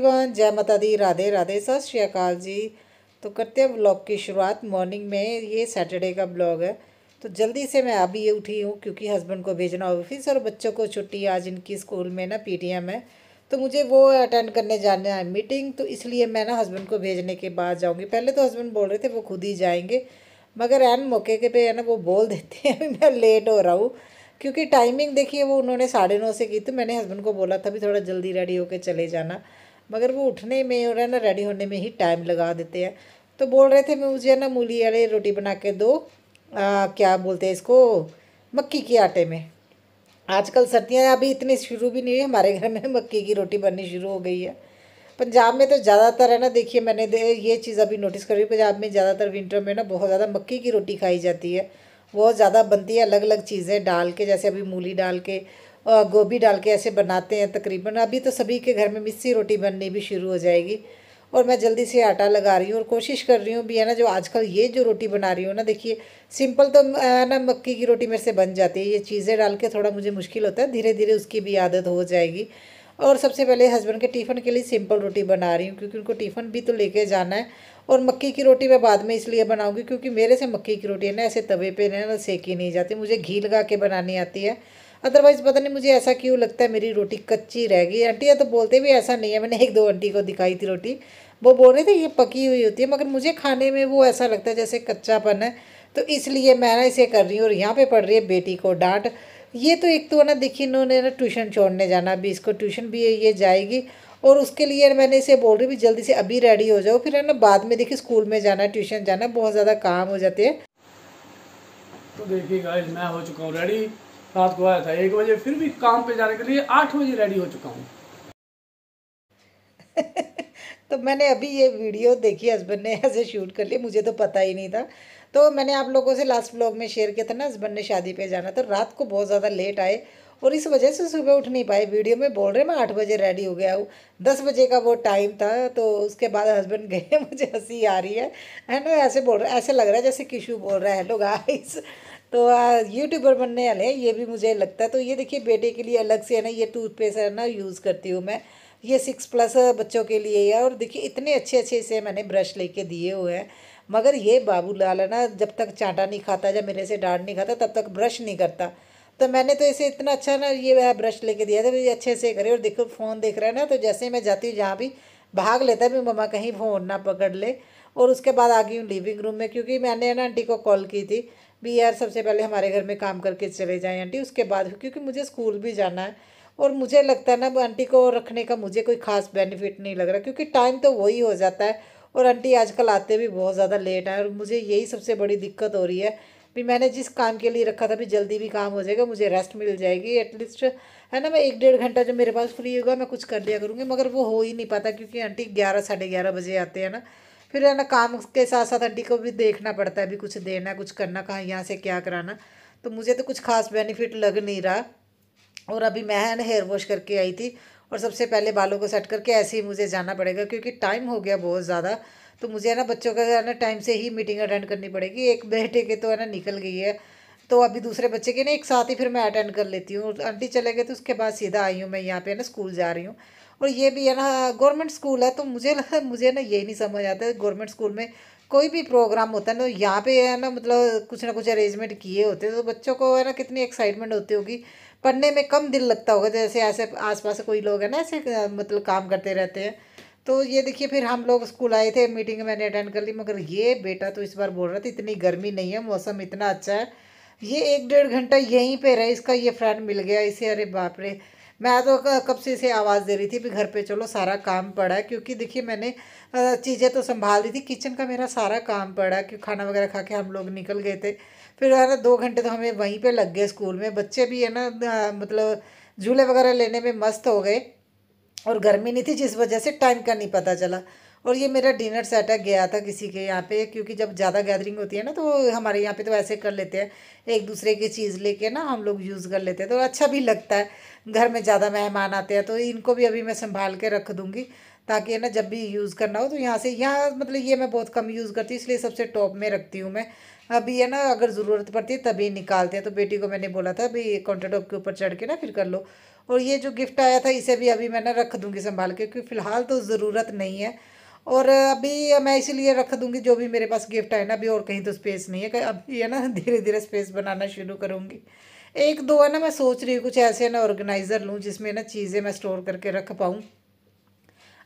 Everyone, जय माता दी, राधे राधे, सत श्री अकाल जी। तो करते हैं ब्लॉग की शुरुआत मॉर्निंग में। ये सैटरडे का ब्लॉग है। तो जल्दी से मैं अभी ये उठी हूँ क्योंकि हस्बैंड को भेजना ऑफिस और बच्चों को छुट्टी, आज इनकी स्कूल में ना पीटीएम है। तो मुझे वो अटेंड करने जाना है मीटिंग, तो इसलिए मैं ना हस्बैंड को भेजने के बाद जाऊँगी। पहले तो हस्बैंड बोल रहे थे वो खुद ही जाएंगे, मगर एन मौके के पे है ना वो बोल देते हैं मैं लेट हो रहा हूँ। क्योंकि टाइमिंग देखिए वो उन्होंने 9:30 से की, तो मैंने हस्बैंड को बोला था भी थोड़ा जल्दी रेडी होके चले जाना, मगर वो उठने में और है ना रेडी होने में ही टाइम लगा देते हैं। तो बोल रहे थे मुझे ना मूली वाली रोटी बना के दो, क्या बोलते हैं इसको, मक्की के आटे में। आजकल सर्दियाँ अभी इतनी शुरू भी नहीं हुई, हमारे घर में मक्की की रोटी बननी शुरू हो गई है। पंजाब में तो ज़्यादातर है ना, देखिए मैंने ये चीज़ अभी नोटिस करी, पंजाब में ज़्यादातर विंटर में ना बहुत ज़्यादा मक्की की रोटी खाई जाती है। बहुत ज़्यादा बनती है, अलग अलग चीज़ें डाल के, जैसे अभी मूली डाल के गोभी डाल के ऐसे बनाते हैं तकरीबन। अभी तो सभी के घर में मिस्सी रोटी बननी भी शुरू हो जाएगी। और मैं जल्दी से आटा लगा रही हूँ और कोशिश कर रही हूँ भी है ना, जो आजकल ये जो रोटी बना रही हूँ ना, देखिए सिंपल तो ना मक्की की रोटी मेरे से बन जाती है। ये चीज़ें डाल के थोड़ा मुझे मुश्किल होता है, धीरे धीरे उसकी भी आदत हो जाएगी। और सबसे पहले हस्बैंड के टिफ़िन के लिए सिंपल रोटी बना रही हूँ क्योंकि उनको टिफ़िन भी तो लेके जाना है। और मक्की की रोटी मैं बाद में इसलिए बनाऊँगी क्योंकि मेरे से मक्की की रोटी है ना ऐसे तवे पे ना सेकी नहीं जाती, मुझे घी लगा के बनानी आती है। अदरवाइज़ पता नहीं मुझे ऐसा क्यों लगता है मेरी रोटी कच्ची रह गई। आंटियाँ तो बोलते भी ऐसा नहीं है, मैंने एक दो आंटी को दिखाई थी रोटी, वो बोल रहे थे ये पकी हुई होती है, मगर मुझे खाने में वो ऐसा लगता है जैसे कच्चापन है। तो इसलिए मैं ना इसे कर रही हूँ। और यहाँ पे पड़ रही है बेटी को डांट। ये तो एक तो ना देखिए इन्होंने ना ट्यूशन छोड़ने जाना, अभी इसको ट्यूशन भी ये जाएगी। और उसके लिए मैंने इसे बोल रही भी जल्दी से अभी रेडी हो जाओ, फिर है ना बाद में देखिए स्कूल में जाना, ट्यूशन जाना, बहुत ज़्यादा काम हो जाते हैं। तो देखिए गाइस, मैं हो चुका हूँ रेडी। रात को आया था 1 बजे, फिर भी काम पे जाने के लिए 8 बजे रेडी हो चुका हूँ। तो मैंने अभी ये वीडियो देखी, हस्बैंड ने ऐसे शूट कर लिया, मुझे तो पता ही नहीं था। तो मैंने आप लोगों से लास्ट व्लॉग में शेयर किया था ना, हस्बैंड ने शादी पे जाना, तो रात को बहुत ज़्यादा लेट आए और इस वजह से सुबह उठ नहीं पाए। वीडियो में बोल रहे मैं 8 बजे रेडी हो गया हूँ, 10 बजे का वो टाइम था। तो उसके बाद हस्बैंड गए मुझे हंसी आ रही है ना, ऐसे बोल रहे, ऐसे लग रहा है जैसे किशु बोल रहा है हेलो गाइस। तो यूट्यूबर बनने वाले हैं ये भी, मुझे लगता है। तो ये देखिए बेटे के लिए अलग से है ना ये टूथपेस्ट है ना यूज़ करती हूँ मैं, ये 6+ बच्चों के लिए है। और देखिए इतने अच्छे अच्छे से मैंने ब्रश लेके दिए हुए हैं, मगर ये बाबू लाल है ना, जब तक चांटा नहीं खाता, जब मेरे से डांट नहीं खाता, तब तक ब्रश नहीं करता। तो मैंने तो इसे इतना अच्छा ना ये ब्रश लेके दिया था ये अच्छे से करे। और देखो फ़ोन देख रहा है ना, तो जैसे ही मैं जाती हूँ जहाँ भी भाग लेता है भी मम्मा कहीं फ़ोन ना पकड़ ले। और उसके बाद आ गई हूँ लिविंग रूम में क्योंकि मैंने ना आंटी को कॉल की थी भी यार सबसे पहले हमारे घर में काम करके चले जाएं आंटी, उसके बाद क्योंकि मुझे स्कूल भी जाना है। और मुझे लगता है ना आंटी को रखने का मुझे कोई ख़ास बेनिफिट नहीं लग रहा क्योंकि टाइम तो वही हो जाता है। और आंटी आजकल आते भी बहुत ज़्यादा लेट है और मुझे यही सबसे बड़ी दिक्कत हो रही है भी मैंने जिस काम के लिए रखा था भी जल्दी भी काम हो जाएगा, मुझे रेस्ट मिल जाएगी एटलीस्ट, है ना। मैं 1-1.5 घंटा जो मेरे पास फ्री होगा मैं कुछ कर लिया करूँगी, मगर वो हो ही नहीं पाता क्योंकि आंटी 11-11:30 बजे आते हैं ना। फिर है ना काम के साथ साथ आंटी को भी देखना पड़ता है, भी कुछ देना कुछ करना, कहाँ यहाँ से क्या कराना। तो मुझे तो कुछ खास बेनिफिट लग नहीं रहा। और अभी मैं है ना हेयर वॉश करके आई थी और सबसे पहले बालों को सेट करके ऐसे ही मुझे जाना पड़ेगा क्योंकि टाइम हो गया बहुत ज़्यादा। तो मुझे है ना बच्चों का है ना टाइम से ही मीटिंग अटेंड करनी पड़ेगी। एक बेटे के तो है ना निकल गई है, तो अभी दूसरे बच्चे के ना एक साथ ही फिर मैं अटेंड कर लेती हूँ। आंटी चले गए तो उसके बाद सीधा आई हूँ मैं यहाँ पे ना स्कूल जा रही हूँ। और ये भी है ना गवर्नमेंट स्कूल है, तो मुझे लगा मुझे ना यही नहीं समझ आता है गवर्नमेंट स्कूल में कोई भी प्रोग्राम होता है ना, यहाँ पे है ना कुछ अरेंजमेंट किए होते हैं, तो बच्चों को है ना कितनी एक्साइटमेंट होती होगी, पढ़ने में कम दिल लगता होगा। जैसे ऐसे आसपास कोई लोग हैं ना ऐसे काम करते रहते हैं। तो ये देखिए फिर हम लोग स्कूल आए थे, मीटिंग मैंने अटेंड कर ली, मगर ये बेटा तो इस बार बोल रहा था इतनी गर्मी नहीं है, मौसम इतना अच्छा है। ये 1-1.5 घंटा यहीं पे रहे, इसका ये फ्रेंड मिल गया इसे, अरे बाप रे। मैं तो कब से इसे आवाज़ दे रही थी भी घर पे चलो, सारा काम पड़ा है क्योंकि देखिए मैंने चीज़ें तो संभाल दी थी, किचन का मेरा सारा काम पड़ा है क्योंकि खाना वगैरह खा के हम लोग निकल गए थे। फिर है ना 2 घंटे तो हमें वहीं पे लग गए स्कूल में, बच्चे भी है ना झूले वगैरह लेने में मस्त हो गए। और गर्मी नहीं थी जिस वजह से टाइम का नहीं पता चला। और ये मेरा डिनर सेट है, गया था किसी के यहाँ पे क्योंकि जब ज़्यादा गैदरिंग होती है ना तो हमारे यहाँ पे तो ऐसे कर लेते हैं, एक दूसरे की चीज़ लेके ना हम लोग यूज़ कर लेते हैं, तो अच्छा भी लगता है। घर में ज़्यादा मेहमान आते हैं तो इनको भी अभी मैं संभाल के रख दूँगी ताकि है ना जब भी यूज़ करना हो तो यहाँ से, यहाँ ये मैं बहुत कम यूज़ करती हूँ इसलिए सबसे टॉप में रखती हूँ मैं। अभी है ना अगर ज़रूरत पड़ती है तभी निकालते हैं। तो बेटी को मैंने बोला था अभी काउंटर टॉप के ऊपर चढ़ के ना फिर कर लो। और ये जो गिफ्ट आया था इसे भी अभी मैं ना रख दूँगी संभाल के, क्योंकि फ़िलहाल तो ज़रूरत नहीं है। और अभी मैं इसीलिए रख दूँगी जो भी मेरे पास गिफ्ट आए ना, अभी और कहीं तो स्पेस नहीं है, अभी है ना धीरे धीरे स्पेस बनाना शुरू करूँगी। एक दो है ना, मैं सोच रही हूँ कुछ ऐसे ना ऑर्गेनाइज़र लूँ जिसमें ना चीज़ें मैं स्टोर करके रख पाऊँ।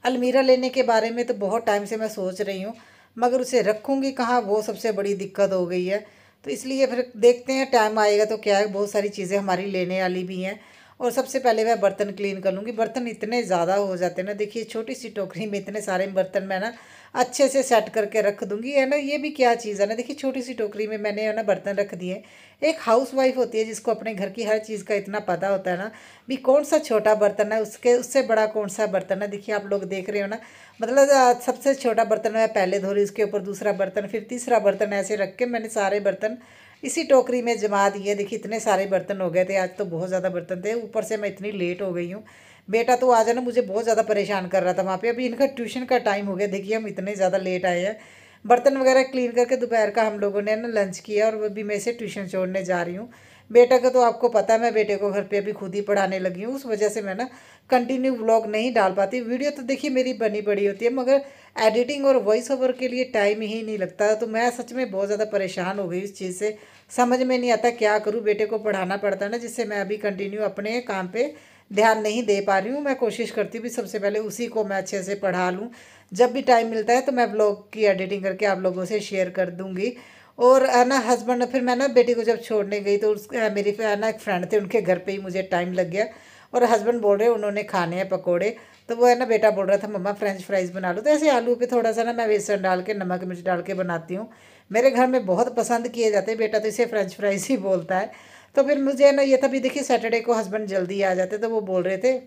अलमीरा लेने के बारे में तो बहुत टाइम से मैं सोच रही हूँ, मगर उसे रखूँगी कहाँ, वो सबसे बड़ी दिक्कत हो गई है। तो इसलिए फिर देखते हैं, टाइम आएगा तो क्या है, बहुत सारी चीज़ें हमारी लेने वाली भी हैं। और सबसे पहले मैं बर्तन क्लीन कर लूँगी। बर्तन इतने ज़्यादा हो जाते हैं ना, देखिए छोटी सी टोकरी में इतने सारे बर्तन मैं ना अच्छे से सेट करके रख दूँगी, है ना। ये भी क्या चीज़ है ना, देखिए छोटी सी टोकरी में मैंने है ना बर्तन रख दिए। एक हाउस वाइफ होती है जिसको अपने घर की हर चीज़ का इतना पता होता है ना, भी कौन सा छोटा बर्तन है, उसके उससे बड़ा कौन सा बर्तन है। देखिए आप लोग देख रहे हो ना, मतलब सबसे छोटा बर्तन मैं पहले धो रही, उसके ऊपर दूसरा बर्तन, फिर तीसरा बर्तन, ऐसे रख के मैंने सारे बर्तन इसी टोकरी में जमा दिए। देखिए इतने सारे बर्तन हो गए थे आज, तो बहुत ज़्यादा बर्तन थे, ऊपर से मैं इतनी लेट हो गई हूँ। बेटा तो आज है ना मुझे बहुत ज़्यादा परेशान कर रहा था वहाँ पे, अभी इनका ट्यूशन का टाइम हो गया, देखिए हम इतने ज़्यादा लेट आए हैं। बर्तन वगैरह क्लीन करके दोपहर का हम लोगों ने ना लंच किया, और अभी मैं इसे ट्यूशन छोड़ने जा रही हूँ। बेटा का तो आपको पता है, मैं बेटे को घर पे अभी खुद ही पढ़ाने लगी हूँ, उस वजह से मैं ना कंटिन्यू व्लॉग नहीं डाल पाती। वीडियो तो देखिए मेरी बनी बड़ी होती है, मगर एडिटिंग और वॉइस ओवर के लिए टाइम ही नहीं लगता। तो मैं सच में बहुत ज़्यादा परेशान हो गई इस चीज़ से, समझ में नहीं आता क्या करूँ। बेटे को पढ़ाना पड़ता है ना, जिससे मैं अभी कंटिन्यू अपने काम पे ध्यान नहीं दे पा रही हूँ। मैं कोशिश करती हूँ भी सबसे पहले उसी को मैं अच्छे से पढ़ा लूँ। जब भी टाइम मिलता है तो मैं व्लॉग की एडिटिंग करके आप लोगों से शेयर कर दूँगी। और है ना हस्बैंड, फिर मैं ना बेटी को जब छोड़ने गई तो मेरी है ना एक फ्रेंड थे, उनके घर पे ही मुझे टाइम लग गया। और हस्बैंड बोल रहे उन्होंने खाने हैं पकोड़े, तो वो है ना बेटा बोल रहा था मम्मा फ्रेंच फ्राइज़ बना लो। तो ऐसे आलू पे थोड़ा सा ना मैं बेसन डाल के नमक मिर्च डाल के बनाती हूँ, मेरे घर में बहुत पसंद किए जाते हैं। बेटा तो इसे फ्रेंच फ्राइज़ ही बोलता है। तो फिर मुझे ना ये था भी, देखिए सैटरडे को हस्बैंड जल्दी आ जाते, तो वो बोल रहे थे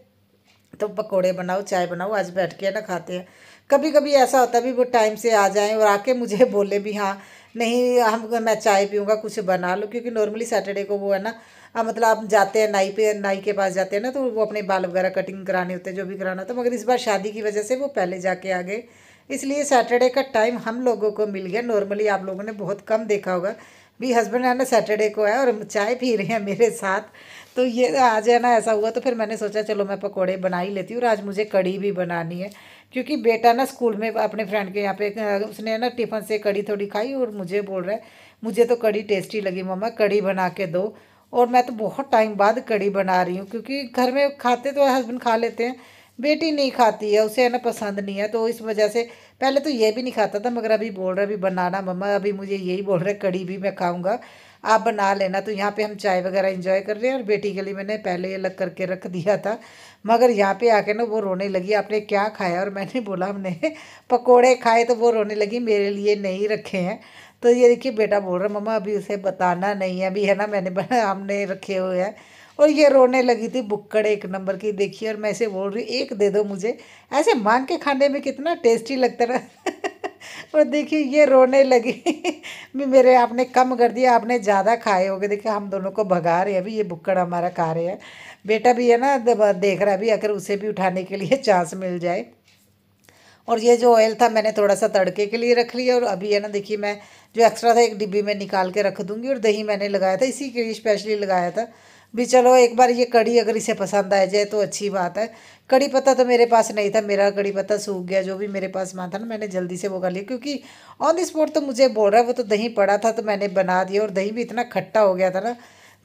तो पकोड़े बनाओ चाय बनाओ, आज बैठ के ना खाते हैं। कभी कभी ऐसा होता है भी वो टाइम से आ जाएं और आके मुझे बोले भी हाँ नहीं हम मैं चाय पीऊँगा, कुछ बना लो। क्योंकि नॉर्मली सैटरडे को वो है ना मतलब आप जाते हैं नाई के पास जाते हैं ना, तो वो अपने बाल वगैरह कटिंग कराने होते हैं, जो भी कराना था। मगर इस बार शादी की वजह से वो पहले जाके आ गए, इसलिए सैटरडे का टाइम हम लोगों को मिल गया। नॉर्मली आप लोगों ने बहुत कम देखा होगा भी हस्बैंड है ना सैटरडे को है और चाय पी रहे हैं मेरे साथ। तो ये आज है ना ऐसा हुआ, तो फिर मैंने सोचा चलो मैं पकोड़े बना ही लेती हूँ। और आज मुझे कढ़ी भी बनानी है, क्योंकि बेटा ना स्कूल में अपने फ्रेंड के यहाँ पे उसने ना टिफ़िन से कढ़ी थोड़ी खाई और मुझे बोल रहा है मुझे तो कढ़ी टेस्टी लगी मम्मा, कढ़ी बना के दो। और मैं तो बहुत टाइम बाद कढ़ी बना रही हूँ, क्योंकि घर में खाते तो हस्बैंड खा लेते हैं, बेटी नहीं खाती है, उसे है ना पसंद नहीं है। तो इस वजह से पहले तो ये भी नहीं खाता था, मगर अभी बोल रहा है अभी बनाना मम्मा, अभी मुझे यही बोल रहा है कढ़ी भी मैं खाऊंगा, आप बना लेना। तो यहाँ पे हम चाय वगैरह एंजॉय कर रहे हैं, और बेटी के लिए मैंने पहले अलग करके रख दिया था। मगर यहाँ पे आके ना वो रोने लगी आपने क्या खाया, और मैंने बोला हमने पकोड़े खाए, तो वो रोने लगी मेरे लिए नहीं रखे हैं। तो ये देखिए बेटा बोल रहा मम्मा अभी उसे बताना नहीं है, अभी है ना हमने रखे हुए हैं। और ये रोने लगी थी बुक्कड़ एक नंबर की, देखिए। और मैं ऐसे बोल रही एक दे दो मुझे, ऐसे मांग के खाने में कितना टेस्टी लगता है ना। और देखिए ये रोने लगी भी मेरे आपने कम कर दिया, आपने ज़्यादा खाए होगे। देखिए हम दोनों को भगा रहे हैं, अभी ये बुक्कड़ हमारा खा रहे हैं। बेटा भी है ना देख रहा है अभी, अगर उसे भी उठाने के लिए चांस मिल जाए। और ये जो ऑयल था मैंने थोड़ा सा तड़के के लिए रख लिया, और अभी है ना देखिए मैं जो एक्स्ट्रा था एक डिब्बी में निकाल के रख दूंगी। और दही मैंने लगाया था, इसी के लिए स्पेशली लगाया था भी चलो एक बार ये कड़ी अगर इसे पसंद आ जाए तो अच्छी बात है। कड़ी पत्ता तो मेरे पास नहीं था, मेरा कड़ी पत्ता सूख गया, जो भी मेरे पास सामान था ना मैंने जल्दी से वो कर लिया, क्योंकि ऑन द स्पॉट तो मुझे बोल रहा है, वो तो दही पड़ा था तो मैंने बना दिया। और दही भी इतना खट्टा हो गया था ना,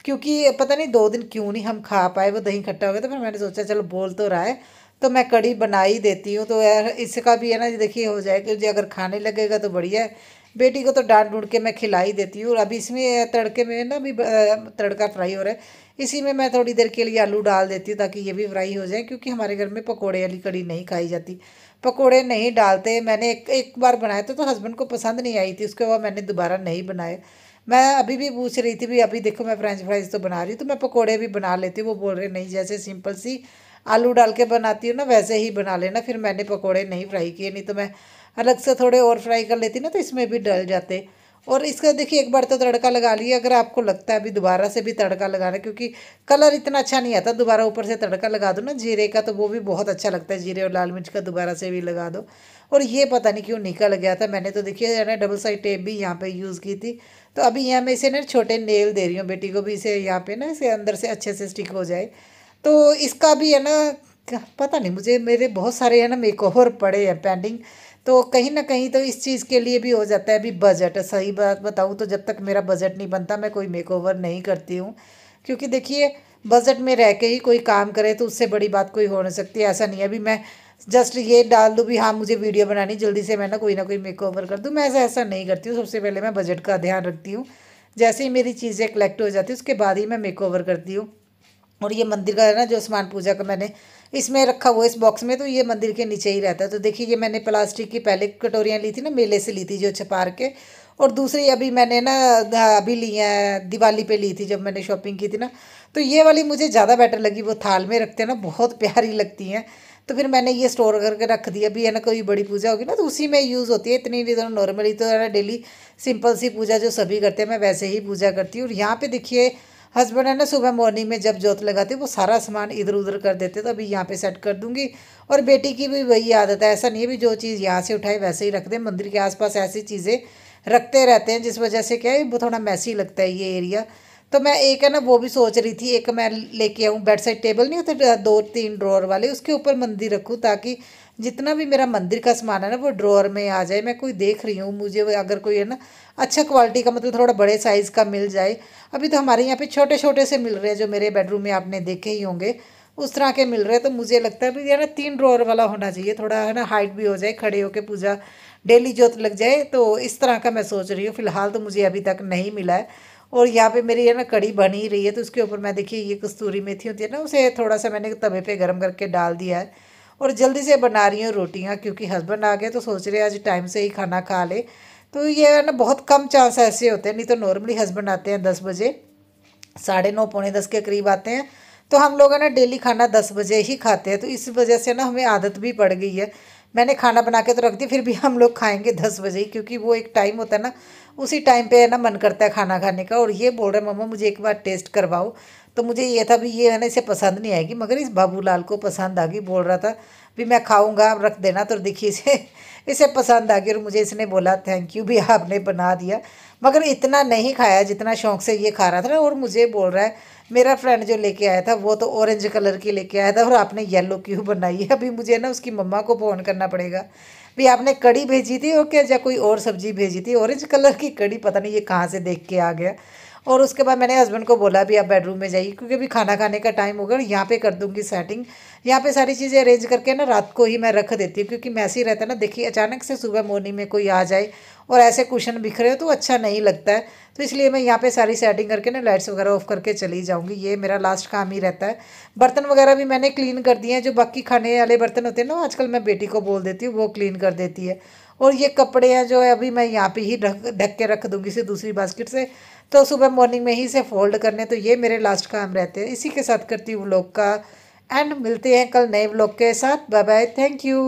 क्योंकि पता नहीं 2 दिन क्यों नहीं हम खा पाए, वो दही खट्टा हो गया। तो फिर मैंने सोचा चलो बोल तो रहा है तो मैं कड़ी बना ही देती हूँ, तो यार इसका भी है ना देखिए हो जाए, कि अगर खाने लगेगा तो बढ़िया है। बेटी को तो डांट डूंढ के मैं खिला ही देती हूँ। और अभी इसमें तड़के में ना भी तड़का फ्राई हो रहा है, इसी में मैं थोड़ी देर के लिए आलू डाल देती हूँ ताकि ये भी फ्राई हो जाए, क्योंकि हमारे घर में पकोड़े वाली कड़ी नहीं खाई जाती, पकोड़े नहीं डालते। मैंने एक बार बनाया था तो हस्बैंड को पसंद नहीं आई थी, उसके बाद मैंने दोबारा नहीं बनाए। मैं अभी भी पूछ रही थी भी अभी देखो मैं फ्रेंच फ्राइज तो बना रही हूँ, तो मैं पकोड़े भी बना लेती हूँ। वो बोल रहे नहीं जैसे सिंपल सी आलू डाल के बनाती हूँ ना वैसे ही बना लेना। फिर मैंने पकोड़े नहीं फ्राई किए, नहीं तो मैं अलग से थोड़े और फ्राई कर लेती ना, तो इसमें भी डल जाते। और इसका देखिए एक बार तो तड़का लगा लिया, अगर आपको लगता है अभी दोबारा से भी तड़का लगाना, क्योंकि कलर इतना अच्छा नहीं आता, दोबारा ऊपर से तड़का लगा दो ना जीरे का, तो वो भी बहुत अच्छा लगता है। जीरे और लाल मिर्च का दोबारा से भी लगा दो। और ये पता नहीं क्यों निकल गया था, मैंने तो देखिए है ना डबल साइड टेप भी यहाँ पे यूज़ की थी। तो अभी यहाँ मैं इसे ना छोटे नेल दे रही हूँ बेटी को भी, इसे यहाँ पे ना इसे अंदर से अच्छे से स्टिक हो जाए। तो इसका भी है ना, पता नहीं मुझे, मेरे बहुत सारे है ना मेकओवर पड़े हैं पेंडिंग। तो कहीं ना कहीं तो इस चीज़ के लिए भी हो जाता है अभी बजट। सही बात बताऊँ तो जब तक मेरा बजट नहीं बनता मैं कोई मेकओवर नहीं करती हूँ, क्योंकि देखिए बजट में रह के ही कोई काम करे तो उससे बड़ी बात कोई हो नहीं सकती। ऐसा नहीं है अभी मैं जस्ट ये डाल दूँ भी हाँ मुझे वीडियो बनानी जल्दी से मैं ना कोई मेकओवर कर दूँ, मैं ऐसा नहीं करती हूँ। सबसे पहले मैं बजट का ध्यान रखती हूँ, जैसे ही मेरी चीज़ें कलेक्ट हो जाती है उसके बाद ही मैं मेकओवर करती हूँ। और ये मंदिर का है ना जो सामान पूजा का मैंने इसमें रखा हुआ है इस बॉक्स में, तो ये मंदिर के नीचे ही रहता है। तो देखिए ये मैंने प्लास्टिक की पहले कटोरियाँ ली थी ना, मेले से ली थी जो छपार के, और दूसरी अभी मैंने ना अभी ली है दिवाली पे ली थी जब मैंने शॉपिंग की थी ना। तो ये वाली मुझे ज़्यादा बेटर लगी, वो थाल में रखते हैं ना बहुत प्यारी लगती हैं। तो फिर मैंने ये स्टोर करके रख दिया। अभी है ना कोई बड़ी पूजा होगी ना तो उसी में यूज़ होती है, इतनी भी तो नॉर्मली तो है ना डेली सिंपल सी पूजा जो सभी करते हैं मैं वैसे ही पूजा करती हूँ। और यहाँ पे देखिए हस्बैंड है ना सुबह मॉर्निंग में जब जोत लगाते वो सारा सामान इधर उधर कर देते, तो अभी यहाँ पे सेट कर दूंगी। और बेटी की भी वही आदत है, ऐसा नहीं है भी जो चीज़ यहाँ से उठाए वैसे ही रख दें, मंदिर के आसपास ऐसी चीज़ें रखते रहते हैं जिस वजह से क्या है वो थोड़ा मैसी लगता है ये एरिया। तो मैं एक है ना वो भी सोच रही थी, एक मैं लेके आऊँ बेड साइड टेबल नहीं होते 2-3 ड्रॉअर वाले, उसके ऊपर मंदिर रखूँ ताकि जितना भी मेरा मंदिर का सामान है ना वो ड्रॉअर में आ जाए। मैं कोई देख रही हूँ मुझे अगर कोई है ना अच्छा क्वालिटी का मतलब थोड़ा बड़े साइज़ का मिल जाए। अभी तो हमारे यहाँ पे छोटे छोटे से मिल रहे हैं जो मेरे बेडरूम में आपने देखे ही होंगे उस तरह के मिल रहे हैं। तो मुझे लगता है भी ये ना 3 ड्रॉअर वाला होना चाहिए, थोड़ा है ना हाइट भी हो जाए, खड़े होके पूजा डेली जोत लग जाए। तो इस तरह का मैं सोच रही हूँ, फिलहाल तो मुझे अभी तक नहीं मिला है। और यहाँ पे मेरी है ना कड़ी बनी ही रही है, तो उसके ऊपर मैं देखिए ये कस्तूरी मेथी होती है ना उसे थोड़ा सा मैंने तवे पे गर्म करके डाल दिया है। और जल्दी से बना रही हूँ रोटियाँ, क्योंकि हस्बैंड आ गए तो सोच रहे हैं आज टाइम से ही खाना खा ले। तो ये है ना बहुत कम चांस ऐसे होते हैं, नहीं तो नॉर्मली हस्बैंड आते हैं 10 बजे, 9:30 पौने 10 के करीब आते हैं। तो हम लोग है ना डेली खाना 10 बजे ही खाते हैं, तो इस वजह से ना हमें आदत भी पड़ गई है। मैंने खाना बना के तो रख दी, फिर भी हम लोग खाएंगे 10 बजे ही, क्योंकि वो एक टाइम होता है ना उसी टाइम पे है ना मन करता है खाना खाने का। और ये बोल रहे मम्मा मुझे एक बार टेस्ट करवाओ, तो मुझे ये था भी ये है ना इसे पसंद नहीं आएगी, मगर इस बाबूलाल को पसंद आ गई। बोल रहा था भी मैं खाऊंगा आप रख देना, तो देखिए इसे इसे पसंद आ गई। और मुझे इसने बोला थैंक यू भी आपने बना दिया, मगर इतना नहीं खाया जितना शौक से ये खा रहा था ना। और मुझे बोल रहा है मेरा फ्रेंड जो लेके आया था वो तो ऑरेंज कलर की लेके आया था और आपने येलो क्यों बनाई है। अभी मुझे ना उसकी मम्मा को फ़ोन करना पड़ेगा भी आपने कड़ी भेजी थी और क्या या कोई और सब्जी भेजी थी, ऑरेंज कलर की कड़ी पता नहीं ये कहाँ से देख के आ गया। और उसके बाद मैंने हस्बैंड को बोला भी आप बेडरूम में जाइए, क्योंकि अभी खाना खाने का टाइम होगा, यहाँ पे कर दूंगी सेटिंग। यहाँ पे सारी चीज़ें अरेंज करके ना रात को ही मैं रख देती हूँ, क्योंकि मैसे ही रहता है ना, देखिए अचानक से सुबह मॉर्निंग में कोई आ जाए और ऐसे कुशन बिखरे हो तो अच्छा नहीं लगता है। तो इसलिए मैं यहाँ पे सारी सेटिंग करके ना लाइट्स वगैरह ऑफ करके चली जाऊँगी, ये मेरा लास्ट काम ही रहता है। बर्तन वगैरह भी मैंने क्लीन कर दिए हैं, जो बाकी खाने वाले बर्तन होते हैं ना आजकल मैं बेटी को बोल देती हूँ वो क्लीन कर देती है। और ये कपड़े हैं जो है अभी मैं यहाँ पे ही ढक ढक के रख दूँगी इसे दूसरी बास्केट से, तो सुबह मॉर्निंग में ही इसे फोल्ड करने। तो ये मेरे लास्ट काम रहते हैं। इसी के साथ करती हूँ व्लॉग का एंड, मिलते हैं कल नए व्लॉग के साथ। Bye bye, thank you.